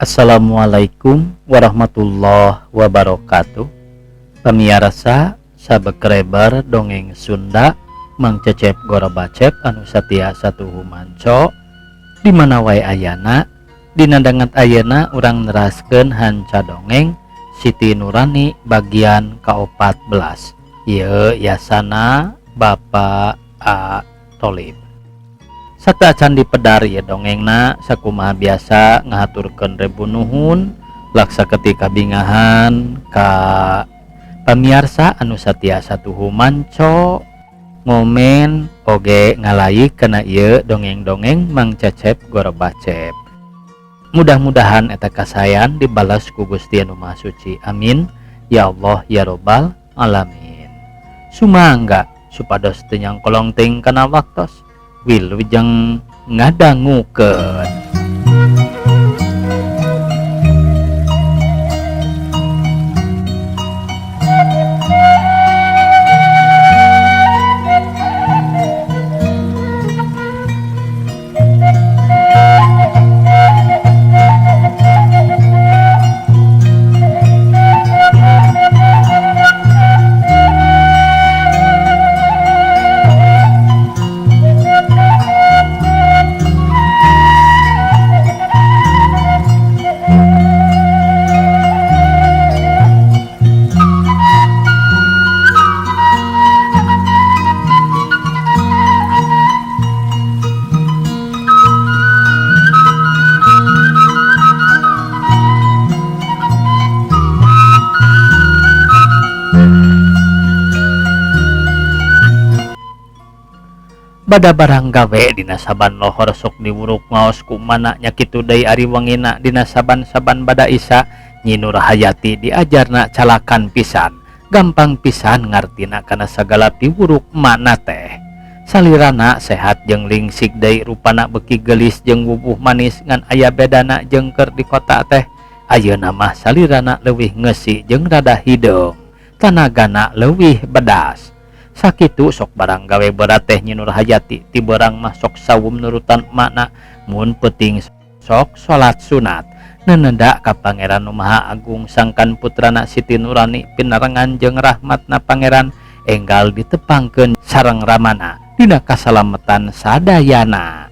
Assalamualaikum warahmatullahi wabarakatuh. Pemirsa sabekreber dongeng Sunda Mang Cecep Gorabacep anu satia satuhu manco di mana wae ayana dina dangat ayeuna urang neraskeun hanca dongeng Siti Nurani bagian ka-14. Ieu yasana Bapak A. Tholib. Sata candi pedar ya dongengna sakumaha biasa ngahaturkeun rebu nuhun laksa ketika bingahan ka pamirsa anu satia satuhu manco ngomen oge ngalayi kena ieu dongeng-dongeng Mang Cecep Gorabacep. Mudah-mudahan eta kasayan dibalas ku Gusti Anu Maha Suci. Amin ya Allah ya Robbal alamin. Sumangga supados teu nyangkolong teuing kana waktos wilujeng ngadangukeun. Bada barang gawe dina saban lohor sok diwuruk ngaos ku mana nya kitu deui ari wengina dina saban-saban bada Isa Nyi Nur Hayati diajarna calakan pisan, gampang pisan ngartina kana sagala piwuruk mana teh. Salirana sehat jeung lingsik deui, rupana beuki geulis jeung wubuh manis ngan aya bedana jeung keur di kota teh. Ayeuna mah salirana leuwih ngeusi jeung rada hideung, tanagana leuwih bedas. Sakitu sok barang gawe berat teh Nyi Nur Hayati ti barang mah sok sawum nurutan makna mun peuting sok salat sunat nenenda ka Pangeran Nu Maha Agung sangkan putrana Siti Nurani pinarengan jeung rahmatna Pangeran enggal ditepangkeun sareng ramana dina kasalametan sadayana.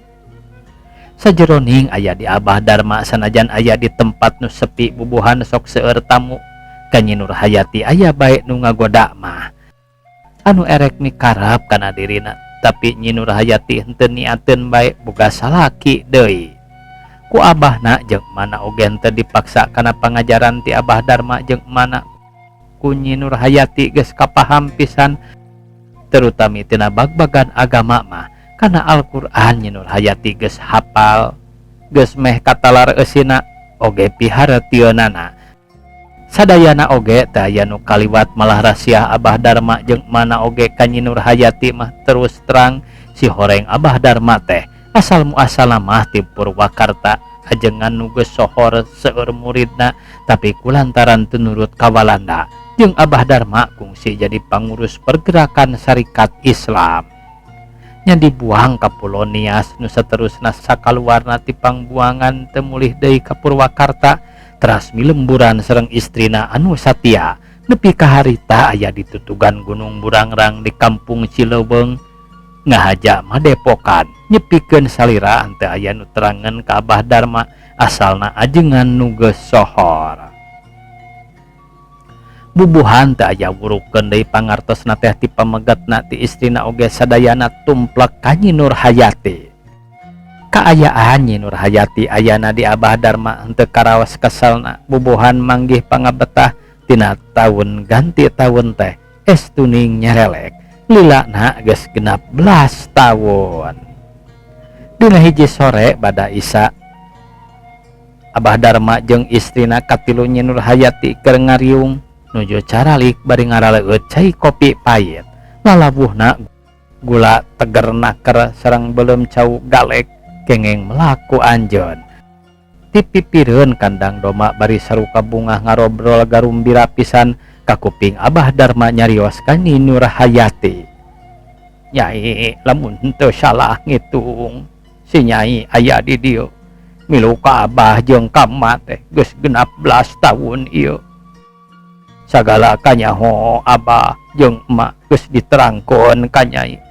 Sajeroning aya di Abah Dharma sanajan aya di tempat nu sepi bubuhan sok seueur tamu ka Nyi Nur Hayati aya bae nu ngagoda mah anu erek mikarap kana dirina, tapi Nyi Nur Hayati henteu niateun bae boga salaki deui. Ku abahna jeung mana oge henteu dipaksa kana pangajaran ti Abah Dharma jeung mana ku Nyi Nur Hayati geus kapaham pisan terutami tina bag-bagan agama mah kana Al-Qur'an Nyi Nur Hayati geus hafal, geus meh katalar eusina oge pihareutieunana. Sadayana oge teu aya nu kaliwat malah rasiah Abah Dharma jeung mana oge ka Nyi Nur Hayati mah terus terang si horeng Abah Dharma teh asal muasalna mah ti Purwakarta ajengan nu geus sohor seueur muridna, tapi kulantaran teu nurut ka Walanda jeung Abah Dharma kungsi jadi pangurus pergerakan Syarikat Islam. Nya dibuang ka Pulau Nias nu saterusna sakaluarna ti pangbuangan teu mulih deui ka Purwakarta. Teras milemburan sareng istrina anu satia nepi ka harita aya di tutugan Gunung Burangrang di Kampung Cileubeng ngahaja Madepokan nyepikeun salira henteu aya nu terangeun ka Abah Dharma asalna ajengan nu geus sohor. Bubuhan teu aya wurukeun deui pangartosna teh ti pamegatna ti istrina oge sadayana tumplek ka Nyi Nur Hayati. Kaayaan Nyi Nur Hayati ayana di Abah Dharma henteu karaos keselna bubuhan manggih pangabetah tina taun ganti taun teh estuning nyerelek lilana geus 16 taun. Dina hiji sore bada Isa Abah Dharma jeung istrina katilu Nyi Nur Hayati keur ngariung nuju caralik bari ngaraleut cai kopi pahit lalabuhna gula tegerna keur sareng beuleum cau galek kengeng melaku anjeun. Ti pipireun kandang doma bari saruka bunga ngarobrol garumbira pisan ka kuping Abah Dharma nyarios ka Nyi Nur Hayati. Nyai lamun teu salah ngitung si Nyai aya di dieu milu ka abah jeung ka emak teh geus 16 tahun ieu. Sagala kanyaho abah jeung emak geus diterangkeun ka Nyai.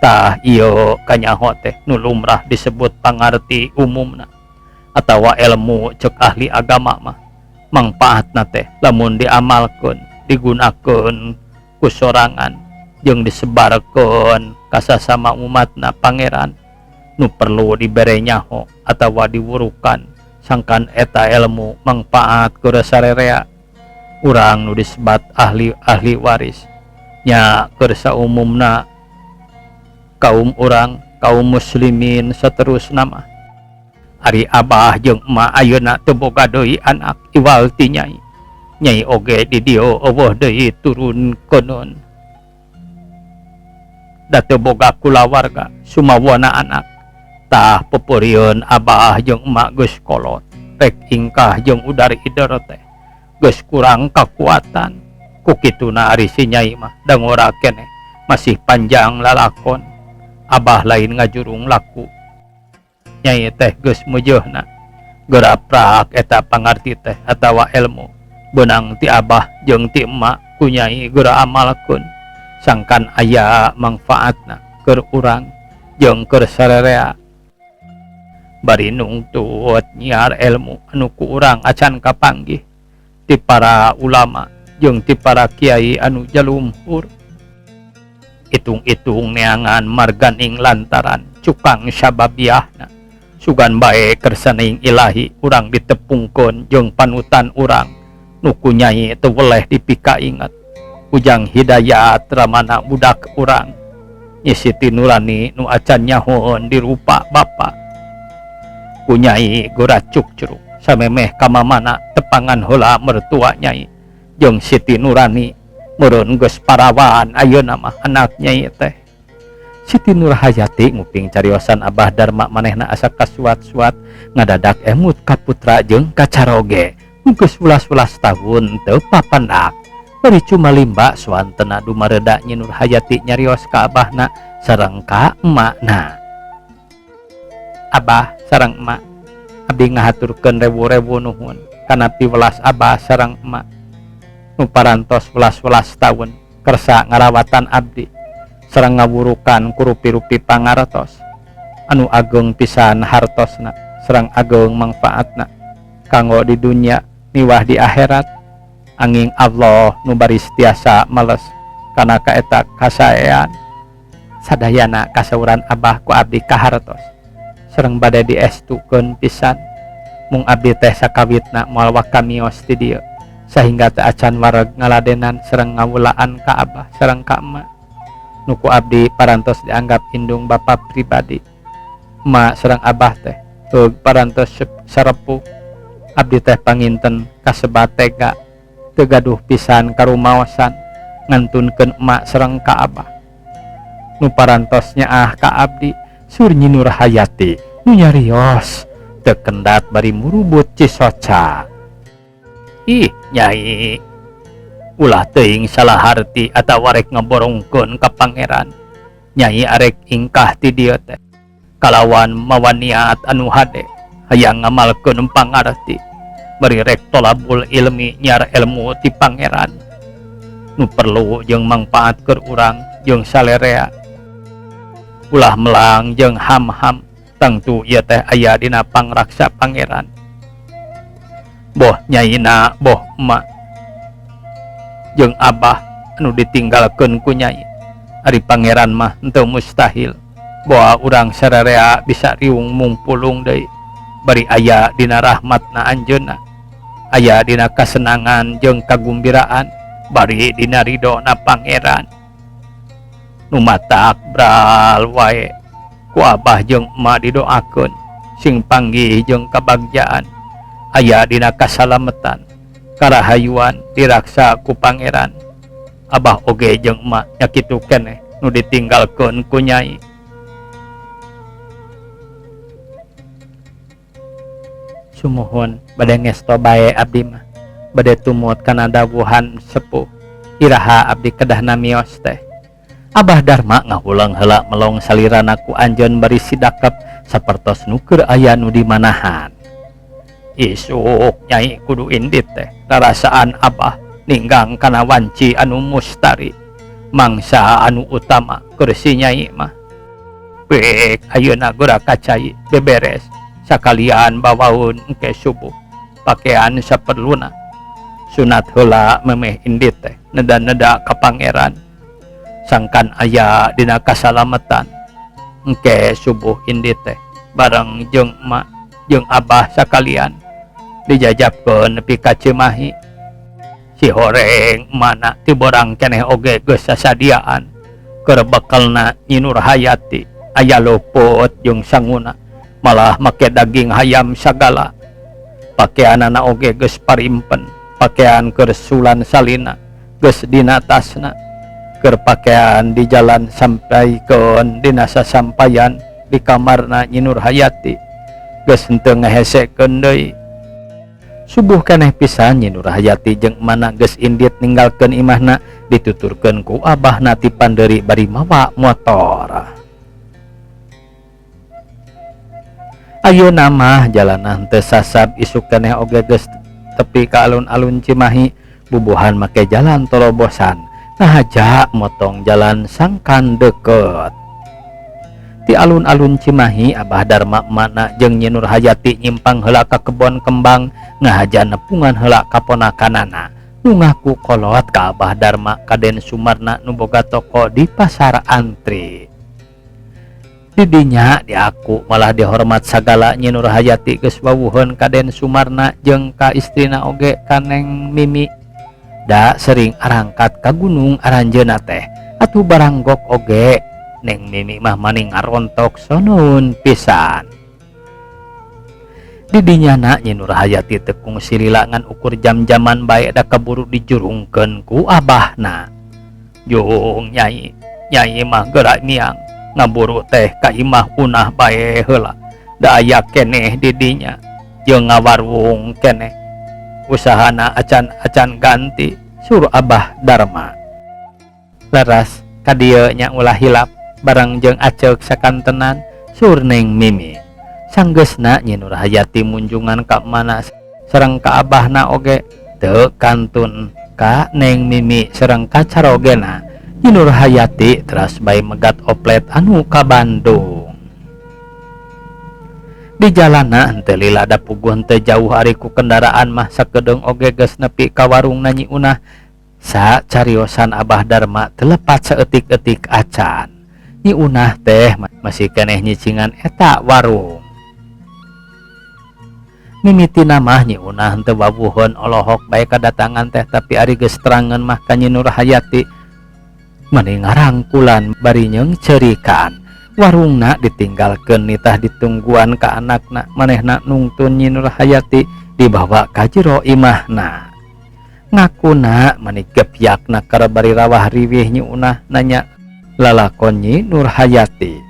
Tah ieu kanyaho teh nu lumrah disebut pangarti umumna atawa ilmu ceuk ahli agama mah. Mangpaatna teh lamun diamalkeun, digunakeun ku sorangan jeung disebarkeun ka sasama umatna Pangeran nu perlu dibere nyaho atawa diwurukan sangkan eta ilmu mangpaat ku sarerea urang nu disebat ahli waris nya keur saumumna kaum urang kaum muslimin saterusna mah. Ari abah jeung emak ayeuna teu boga deui anak iwal ti Nyai. Nyai oge di dieu eueuh deui turun konon. Da teu boga kulawarga sumawana anak. Tah pepurieun abah jeung emak geus kolot. Rek ingkah jeung udari ideur teh geus kurang kakuatan. Ku kituna ari si Nyai mah dangora keneh masih panjang lalakon. Abah lain ngajurung laku. Nyai teh geus mujeuhna geuraprak eta pangarti teh atawa ilmu beunang ti abah jeung ti emak ku Nyai geura amalkeun sangkan aya mangfaatna keur urang jeung keur sarerea. Bari nungtut nyiar ilmu anu ku urang acan kapanggih ti para ulama jeung ti para kiai anu jalumhur. Itung-itung neangan marganing lantaran cukang sababiahna sugan bae kersaning ilahi urang ditepungkeun jeung panutan urang nu ku Nyai teu weleh dipika inget. Ujang hidayat ramana budak urang Nyi Siti Nurani nu acan nyahoon di rupa bapa. Ku Nyai geura cuk-curug samemeh ka mamana tepangan heula mertua Nyai jeung Siti Nurani meureun geus parawan ayeuna mah anak Nyai teh. Siti Nurhayati nguping cariosan Abah Darma manehna asa kasuat-suat ngadadak emut ka putra jeung ka caroge nu geus 11 tahun teu papandak. Bari cuma limba suantena dumareda Nyi Nurhayati nyarios ka abahna sareng ka emakna. Abah sareng emak, abdi ngahaturkeun rewu-rewu nuhun kana piwelas abah sareng emak nu parantos 11 tahun kersa ngarawatan abdi sareng ngawurukan ku rupi-rupi pangartos anu ageng pisan hartosna sareng ageng mangfaatna kanggo di dunya niwah di akhirat. Anging Allah nu bari tiasa males kana kaeta kasaean sadayana kasauran abah ku abdi ka hartos sareng bade diestukeun pisan mung abdi teh sakawitna moal wakamios ti dieu sahingga teu acan wareg ngaladenan sareng ngawulaan ka abah sareng ka emak. Nuku abdi parantos dianggap indung bapa pribadi. Emak sareng abah teh teu parantos sarepuh. Abdi teh panginten kasebat tega teu gaduh pisan karumaosan ngantunkeun emak sareng ka abah. Nu parantos nyaah ka abdi sur Nyi Nurhayati nu nyarios teu kendat bari murubut Cisoca. Ih Nyai, ulah teuing salah harti atawa rek ngaborongkeun ka Pangeran. Nyai arek ingkah ti dieu teh kalawan mawa niat anu hade hayang ngamalkeun pangarti bari rek tolabul ilmi nyar ilmu ti Pangeran nu perlu jeung mangpaat keur urang jeung salerea. Ulah melang jeung ham-ham tangtu ieu teh aya dina pangraksa Pangeran. Boh Nyaina, boh emak jeung abah anu ditinggalkeun ku Nyai. Ari Pangeran mah henteu mustahil boa urang sararea bisa riung mumpulung deui bari aya dina rahmatna anjeunna, aya dina kasenangan jeung kagumbiraan bari dina ridona Pangeran. Nu matak bral wae ku abah jeung emak didoakeun sing panggih jeung kabagjaan aya dina kasalametan karahayuan diraksa ku Pangeran. Abah oge jeung emak nya kitu keneh nu ditinggalkeun ku Nyai. Sumuhun bade ngesto bae abdi mah bade tumut kana dawuhan sepuh iraha abdi kedah namios teh. Abah Darma ngahulang heula melong salirana ku anjeun bari sidakep sapertos nu keur aya nu dimanahan. Isuk Nyai kudu indit teh rarasaan Abah ninggang kana wanci anu mustari mangsa anu utama kursi Nyai mah. Bek ayeuna gora kacai beberes sakalian bawaun engke subuh pakaian saperluna sunat heula memeh indit teh neda-neda ka pangeran sangkan aya dina kasalamatan engke subuh indit teh bareng jeung emak jeung Abah sakalian dijajabkeun nepi ka Cimahi. Si horeng mana ti borang keneh oge geus sasadiaan keur bekelna Nyi Nurhayati aya luput jeung sanguna malah make daging hayam sagala. Pakaianana oge geus parimpen, pakaian keur sulan salina geus dina tasna, keur pakaian di jalan sampaikeun dina sasampayan di kamarna Nyi Nurhayati geus henteu ngahesekeun deui. Subuh keneh pisan Nyi Nurhayati jeung mana geus indit ninggalkeun imahna dituturkeun ku Abahna ti Panderi bari mawa motor. Ayeuna mah jalanan teu sasab isuk keneh oge geus tepi ka alun-alun Cimahi bubuhan make jalan tolobosan nahaja motong jalan sangkan deket. Di alun-alun Cimahi Abah Darma mana jeung Nyi Nurhayati nyimpang heula ka kebon kembang ngahaja nepungan heula ka ponakanana nu ngaku kolot ka Abah Darma Kaden Sumarna nu boga toko di pasar antri. Didinya diaku malah dihormat sagala Nyi Nurhayati geus wawuheun Kaden Sumarna jeung ka istrina oge Kaneng Mimi da sering arangkat ka gunung aranjeunna teh atuh baranggok oge Neng Mimi mah maning ngarontok sonon pisan. Didinyana Nyi Nurhayati tekung sililangan ukur jam-jaman bae da kaburu dijurungkeun ku Abahna. Jung Nyai, Nyai mah geura miang ngaburu teh ka imah unah bae heula. Da aya keneh didinya jeung ngawarung keneh. Usahana acan-acan ganti sur Abah Darma. Laras ka dieu nya ulah hilap bareng jeung aceuk sakantenan sur Neng Mimi. Sanggeusna Nyi Nurhayati munjungan ka mana sareng ka Abahna oge teu kantun ka Neng Mimi sareng ka carogena Nyi Nurhayati teras bae megat oplet anu ka Bandung. Di jalanna henteu lila da puguh henteu jauh ari ku kendaraan mah sakedeung oge geus nepi ka warungna Nyi Unah. Sa cariosan Abah Darma telepat saeutik-eutik acan. Nyi Unah teh masih keneh nyicingan eta warung. Mimitina mah Nyi Unah henteu wawuheun olohok bae kadatangan teh tapi ari geus terangeun mah ka Nyi Nurhayati mending ngarangkulan bari nyeung ceurikaan. Warungna ditinggalkeun nitah ditungguan ka anakna manehna nungtun Nyi Nurhayati dibawa ka jero imahna. Ngakuna manik gepyakna keur bari rawah riwih Nyi Unah nanya lalakon Nyi Nurhayati.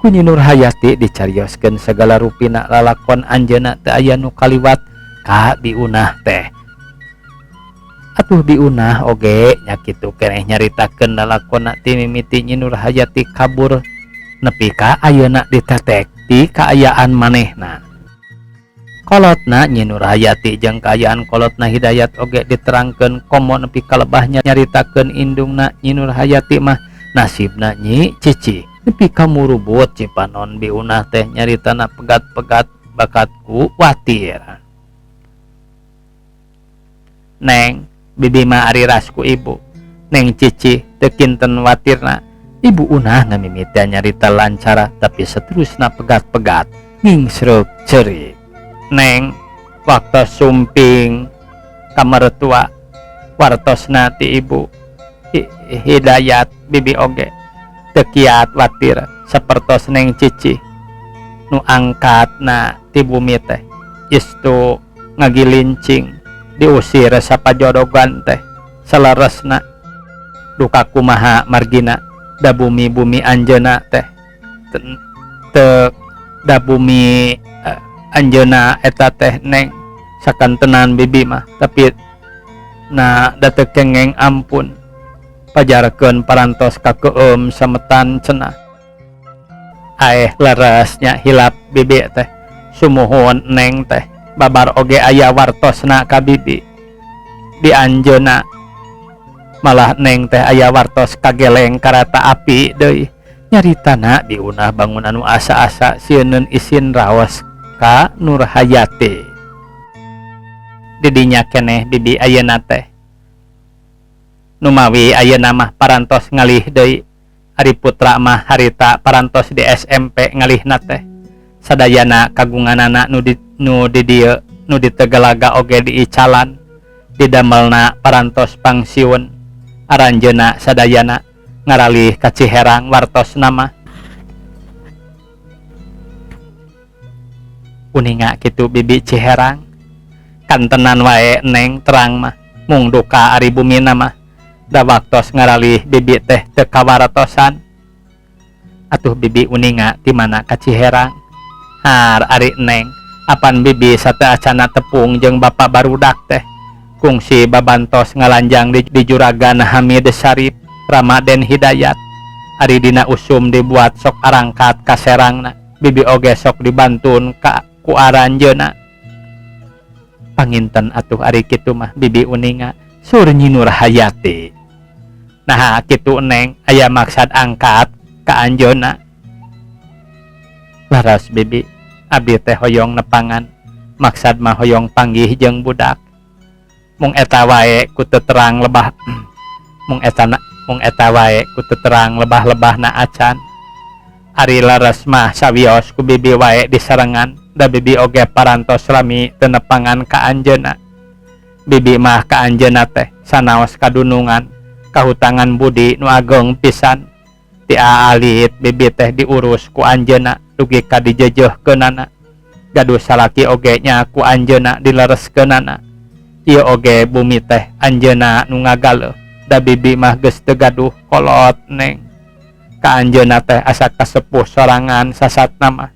Ku Nyi Nurhayati dicarioskeun segala rupina lalakon anjeunna teu aya nu kaliwat ka Bi Unah teh. Atuh Bi Unah oge nya kitu keneh nyaritakeun lalakonna ti mimiti Nyi Nurhayati kabur nepi ka ayeuna ditetek ti kaayaan manehna. Kolotna Nyi Nurhayati jeung kaayaan kolotna Hidayat oge diterangkeun komo nepi kalebahnya nyaritakeun indungna Nyi Nurhayati mah nasibna Nyi Cici nepi ka murubut cipanon Bi Unah teh nyaritana pegat-pegat bakatku watir. Neng bibi mah ari rasku ibu. Neng Cici teu kinten watirna. Ibu Unah ngamimita nyarita lancara tapi seterusna pegat-pegat ngingsreuk ceurik. Neng waktu sumping kamertua wartosna ti ibu Hidayat bibi oge teu kiat watir sapertos Neng Cici nu angkatna ti bumi teh istu ngagilincing diusir sapajodogan teh salaresna duka kumaha margina da bumi-bumi anjeuna teh teu da bumi anjeuna eta teh Neng sakantenan bibi mah tapi na da teu kengeng ampun pajarkeun parantos ka keueum sametan cenah. Leresnya hilap bibi teh. Sumuhun Neng teh. Babar oge aya wartosna ka bibi. Di anjeunna malah Neng teh aya wartos kageleng karata api deui. Nyaritana diunah bangun anu asa-asa sieun isin raos ka Nurhayati. Didinya keneh bibi ayeuna teh. Numawi ayeuna mah parantos ngalih deui. Ari putra mah harita parantos di SMP ngalihna teh. Sadayana kagunganana nu di dieu nu di Tegalaga oge diicalan. Didamelna parantos pangsiun. Aranjeuna sadayana ngaralih ka Ciherang wartos nama. Uninga kitu bibi Ciherang. Kantenan wae Neng terang mah. Mung duka ari bumina mah. Da waktos ngaralih bibi teh teu kawartosan. Atuh bibi uninga di mana ka Ciherang. Har ari Neng, apan bibi sateu acana tepung jeung bapa barudak teh. Kungsi babantos ngalanjang di juragan Hamid Syarif, Ramadan Hidayat. Ari dina usum dibuat sok arangkat ka Serangna. Bibi oge sok dibantun ka ku aranjeuna. Panginten atuh ari kitu mah bibi uninga sur Nyi Nurhayati. Nah kitu Neng aya maksad angkat ka anjeunna. Laras bibi abdi teh hoyong nepangan. Maksad mah hoyong panggih jeung budak. Mung eta wae ku teu terang lebah mung eta wae ku teu terang lebah-lebahna acan. Ari laras mah sawios ku bibi wae disarengan. Da bibi oge parantos lami teu nepangan ka anjeunna. Bibi mah ka anjeunna teh sanaos kadunungan kahutangan budi nu ageng pisan. Ti aalit bibi teh diurus ku anjeunna dugi ka dijejehkeunana. Gaduh salaki oge nya ku anjeunna dilereskeunana. Ieu oge bumi teh anjeunna nu ngagaleuh. Da bibi mah geus teu gaduh kolot Neng. Ka anjeunna teh asa kasepuh sorangan sasatna mah.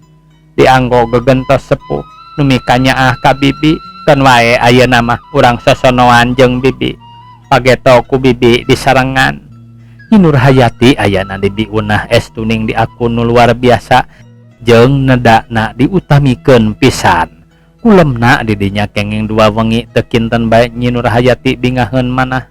Dianggo gegentos sepuh nu mika nyaah ka bibi. Keun wae ayeuna mah urang sosonoan jeung bibi. Pageto ku bibi disarengan. Nyi Nurhayati ayeuna dibiunah estuning di akun nu luar biasa jeung nedana diutamikeun pisan. Kulemna didinya kenging dua wengi teu kinten bae Nyi Nurhayati bingaheun manah.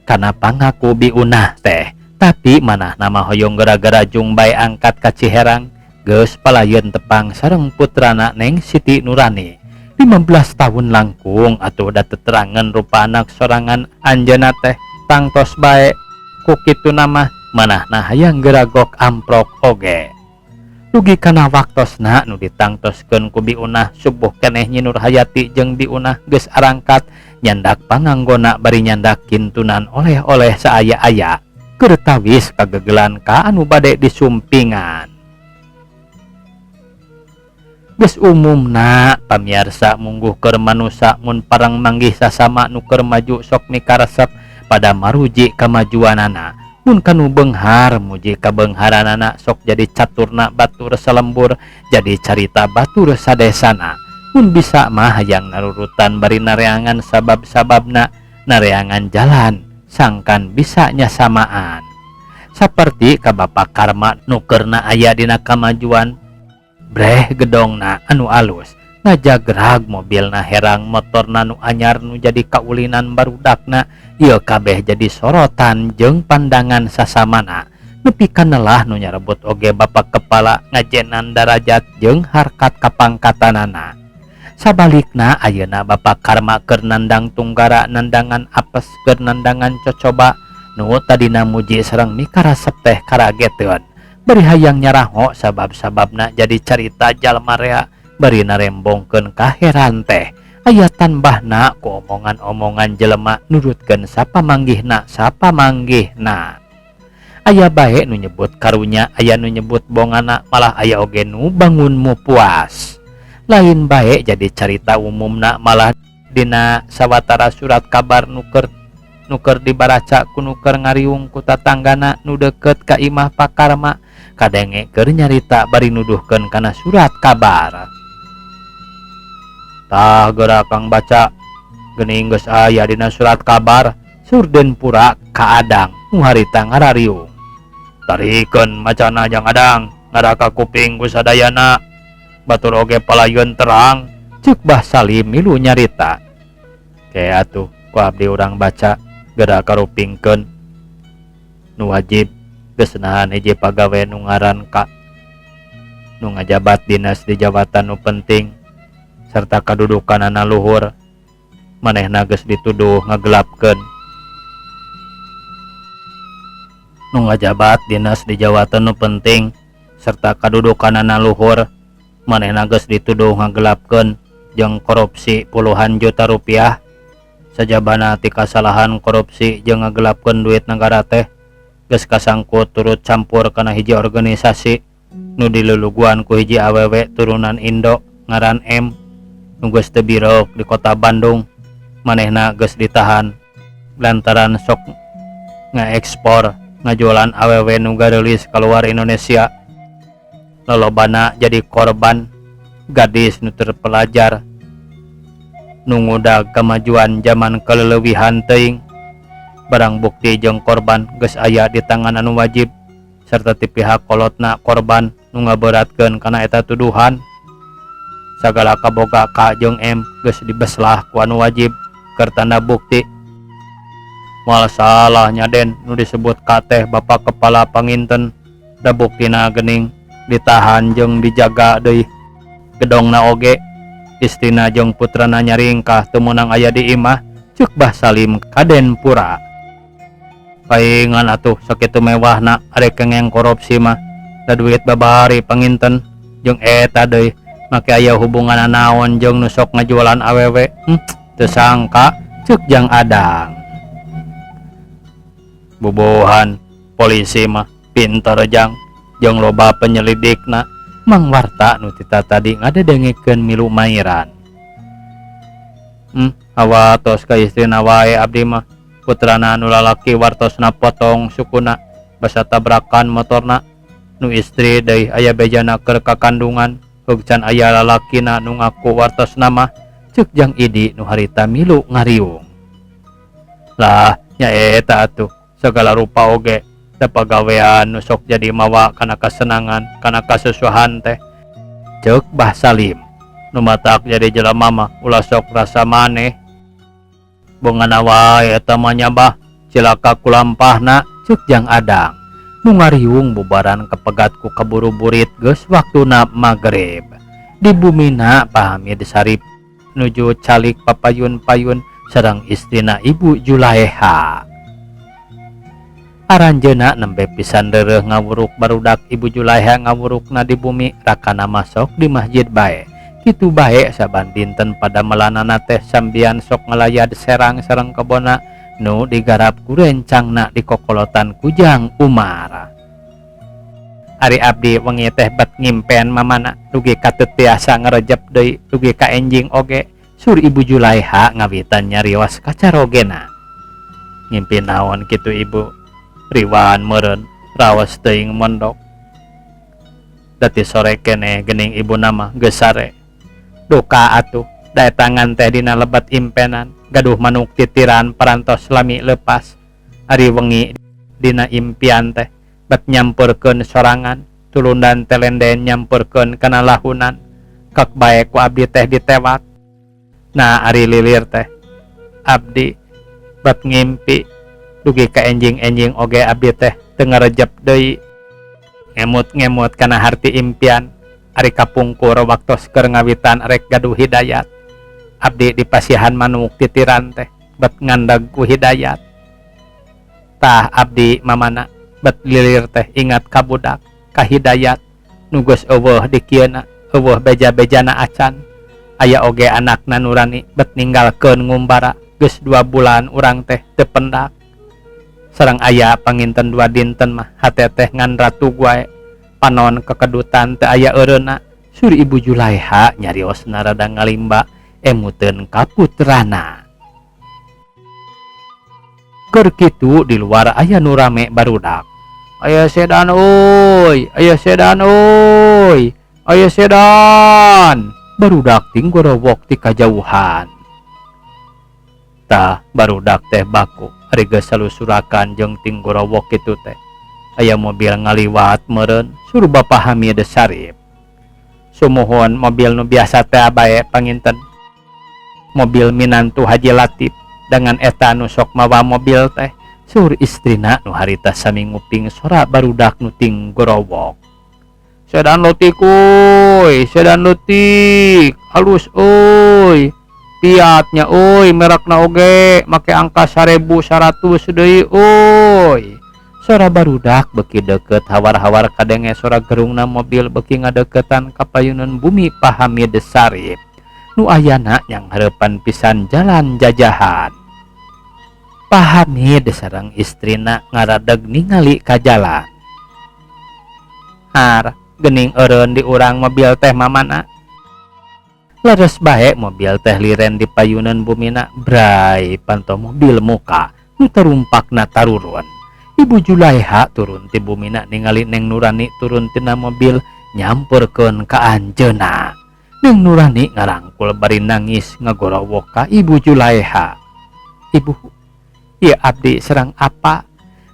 Kana pangaku biunah teh, tapi manah nama hoyong gara-gara jung bae angkat ka Ciherang. Geus palayeun tepang sareng putrana Neng Siti Nurani. 15 tahun langkung atuh da teu terangan rupa anak sorangan anjeunna teh. Tangtos bae ku kitu nama manahna hayang geragok amprok oge. Dugi kana waktosna nu ditangtoskeun ku biunah subuh keneh Nyi Nurhayati jeung biunah geus arangkat nyandak panganggona bari nyandak kintunan oleh-oleh saaya-aya keur tawis kagegelan ka anu bade disumpingan. Geus umumna pamiarsa mungguh keur manusa mun parang manggih sasama nu keur maju sok mikaresep pada maruji kamajuanana. Mun kanu beunghar muji kabeungharanana sok jadi caturna batur salembur jadi carita batur sadesana. Mun bisa mah hayang narurutan bari nareangan sabab-sababna nareangan jalan sangkan bisa nyasamaan. Saperti ka Bapa Karma nu keurna aya dina kamajuan breh gedongna anu alus ngajagrag mobilna herang motorna nu anyar nu jadi kaulinan barudakna. Ieu kabeh jadi sorotan jeung pandangan sasamana nepi kanelah nu nyarebut oge Bapak Kepala ngajenan darajat jeung harkat kapangkatanana. Sabalikna ayeuna Bapak Karma keur nandang tunggara nandangan apes keur nandangan cocoba nu tadina muji sareng mikaresep teh karageteun bari hayang nyaraho sabab-sababna jadi carita jalma rea bari narembongkeun kaheran teh. Aya tanbahna ku omongan-omongan jelema nurutkeun sapamanggihna. Aya bae nu nyebut karunya, aya nu nyebut bongana, malah aya oge nu bangunmu puas. Lain bae jadi carita umumna malah dina sawatara surat kabar nuker dibaraca ku nuker ngariung ku tatanggana nu deukeut ka imah Pak Karma kadenge keur nyarita bari nuduhkeun kana surat kabar. Tah geura Kang baca geuning geus aya dina surat kabar surden pura ka Adang nu harita ngarariung. Tarikeun macana jang adang, ngaraka kuping ku sadayana. Batur oge palayun terang, ceuk Bah Salim milu nyarita. Ke atuh ku abdi urang baca, geda karupingkeun. Nu wajib geus nahan hiji pagawe nu ngaran K. Nu ngajabat dinas di jabatan nu penting serta kadudukanana luhur. Manehna geus dituduh ngagelapkeun. Nu ngajabat dinas di jabatan nu penting serta kadudukanana luhur. Manehna geus dituduh ngagelapkeun jeung korupsi puluhan juta rupiah. Sajabana ti kasalahan korupsi jeung ngagelapkeun duit negara teh geus kasangkut turut campur kana hiji organisasi nu diluluguan ku hiji awewe turunan Indo ngaran M nu geus teu birok di kota Bandung. Manehna geus ditahan lantaran sok ngaekspor ngajualan awewe nu gareulis kaluar Indonesia. Lolobana jadi korban gadis nu terpelajar nu ngudag kemajuan zaman keleuwihan teuing. Barang bukti jeung korban geus aya di tangan anu wajib serta ti pihak kolotna korban nu ngaberatkeun kana eta tuduhan. Sagala kaboga K jeung M geus dibeslah ku anu wajib keur tanda bukti. Moal salahnya den nu disebut K teh Bapak Kepala Panginten, da buktina geuning ditahan jeung dijaga deui. Gedongna oge istrina jeung putrana nyaringkah teu meunang aya di imah, ceuk Bah Salim kaden pura. Paingan atuh sakitu mewahna arek kengeng korupsi mah, da duit babari panginten jeung eta deui make aya hubungan naon jeung nu sok ngajualan awewe. Teu sangka ceuk Jang Adang. Bubuhan polisi mah pinter jang jeung loba penyelidikna. Mang warta nu tita tadi ngadedengikeun milu mairan. Hawa tos ka istrina wae abdi mah. Putrana nu lalaki wartosna potong sukuna basa tabrakan motorna. Nu istri deui aya bejana keur kakandungan. Heug can aya lalakina nu ngaku wartosna mah, ceuk Jang Idi nu harita milu ngariung. Lah nya eta atuh segala rupa oge da pagawean nu sok jadi mawa kana kasenangan kana kasusuhan teh, ceuk Bah Salim. Nu matak jadi jelema mah ulah sok rasa maneh. Beungana wae eta mah nya Bah, cilaka kulampahna, ceuk Jang Adang. Nu ngariung bubaran kepegat ku kaburu burit geus waktuna magrib. Di bumina Pak Hamid Sarip nuju calik papayun-payun sareng istrina Ibu Julaiha. Aranjeuna nembe pisan reureuh ngawuruk barudak Ibu Julaiha ngawurukna di bumi rakana masok di masjid bae. Kitu bae saban dinten pada melanana teh sambian sok ngalayad serang sareng kebona nu digarap ku rencangna di kokolotan ku Jang Umar. Ari abdi wengi teh bet ngimpen mamana dugi ka teu tiasa ngarejep deui dugi ka enjing oge. Sur Ibu Julaiha ngawitan nyarios kacarogena. Ngimpi naon kitu Ibu? Riwaan meureun raos teuing mondok. Dati sore keneh geuning Ibu nama geus sare. Duka atuh dae tangan teh dina lebat impenan gaduh manuk titiran parantos lami leupas. Ari wengi dina impian teh bet nyampurkeun sorangan tulundan telenden nyampurkeun kana lahunan kak bae ku abdi teh ditewak. Nah ari lilir teh abdi bet ngimpi dugi ka enjing-enjing oge abdi teh teu ngarejep deui. Ngemut-ngemut kana harti impian ari kapungkur waktos keur ngawitan rek gaduh hidayat. Abdi dipasihan manuk titiran teh bet ngandag ku hidayat. Tah abdi mamana bet lilir teh ingat ka budak ka hidayat nu geus eueuh di kieuna eueuh beja-bejana acan. Aya oge anakna nurani bet ninggalkeun ngumbara geus 2 bulan urang teh teu pendak. Sareng aya panginten 2 dinten mah hate teh ngan ratu wae panon kekedutan teu aya eureuna. Sur Ibu Julaiha nyariosna rada ngalimba emuteun ka putrana. Keur kitu di luar aya nu rame barudak. Aya sedan oi, aya sedan oi, aya sedan. Barudak ting gorowok ti kajauhan. Tah barudak teh baku ari geus salusurakan jeung ting gorowok kitu teh. aya mobil ngaliwat meureun, suruh Bapak Hamid Sarip. Sumuhun mobil nu biasa teh bae panginten. Mobil minantu Haji Latif dengan eta nu sok mawa mobil teh, sur istrina nu harita sami nguping sora barudak nu ting gorowok. Sedan lotik euy, sedan lotik, halus euy. Piatnya euy, merekna oge make angka 1100 deui euy. Sora barudak beki deket hawar-hawar kadenge sora gerungna mobil beki ngadeketan ka payunan bumi Pak Hamid Sarip nu ayana yang harapan pisan jalan jajahan. Pak Hamid sareng istrina ngaradeg ningali ka jalan. Har, geuning eureun di urang mobil teh mamana. Leres bae mobil teh liren di payunan bumina, bray panto mobil muka nu terumpakna tarurun. Ibu Julaiha turun ti bumina ningali Neng Nurani turun tina mobil nyamperkeun ka anjeunna. Neng Nurani ngarangkul bari nangis ngagorowok ka Ibu Julaiha. Ibu, ieu abdi serang apa?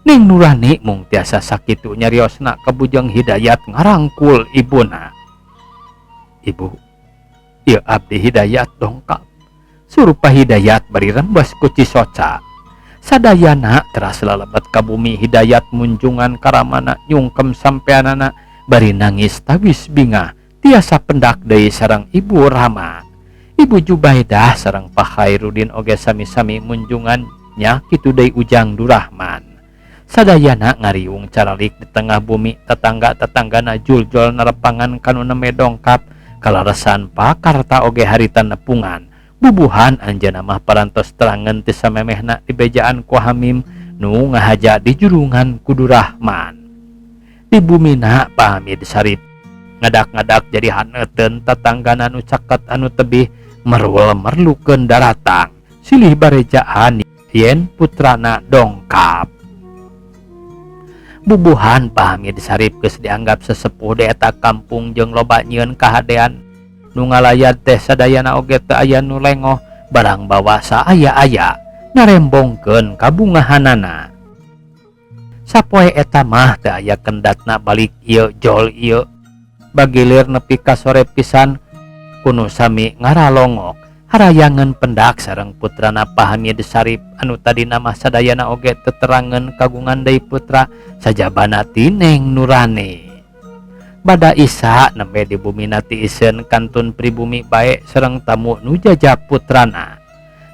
Neng Nurani mung tiasa sakitu nyariosna ka Bujang Hidayat ngarangkul ibuna. Ibu, ieu abdi Hidayat dongkap. Suruh Pak Hidayat bari rembes ku Cisoca. Sadayana teras lelebat ka bumi Hidayat munjungan karamana nyungkem sampeanana bari nangis tawis bingah tiasa pendak deui sareng Ibu Rama. Ibu Jubaidah sareng Pak Khairuddin oge sami-sami munjungan nya kitu deui Ujang Durahman. Sadayana ngariung caralik di tengah bumi tetangga-tetanggana juljol nerepangan kanu neme dongkap kalaresan pakarta oge harita nepungan. Bubuhan anjeunna mah parantos terangeun ti samemehna di bejaan ku Hamim nu ngahaja di jurungan kudu Rahman. Di bumina Pak Hamid Sarip ngadak-ngadak jadi haneuteun tetanggana nu caket anu tebih merul merlukeun daratang silih barejaan yen putrana dongkap. Bubuhan Pak Hamid Sarip geus dianggap sesepuh di eta kampung jeung loba nyieun kahadean. Nu ngalayat teh sadayana oge teu aya nu lengoh barang bawa saaya-aya narembongkeun kabungahanana. Sapoe eta mah teu aya kendatna balik ieu jol ieu. Bagilir nepi ka sore pisan kuno sami ngaralongok harayangan pendak sareng putrana Pak Hamid Sarip anu tadi nama sadayana oge teterangan kagungan deui putra sajabana ti Neng Nurani. Bada Isa nembe di bumi nati iseun kantun pribumi bae sareng tamu nu jajab putrana.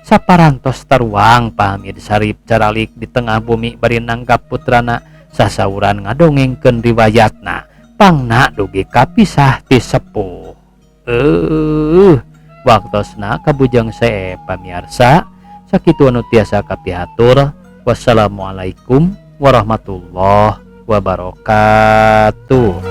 Saparantos taruang Pak Hamid Sarip caralik di tengah bumi bari nanggap putrana sasauran ngadongengkeun riwayatna pangna dugi kapisah ti sepuh. Waktosna kabujang sae pamirsa sakitu anu tiasa kapihatur. Wassalamualaikum warahmatullahi wabarakatuh.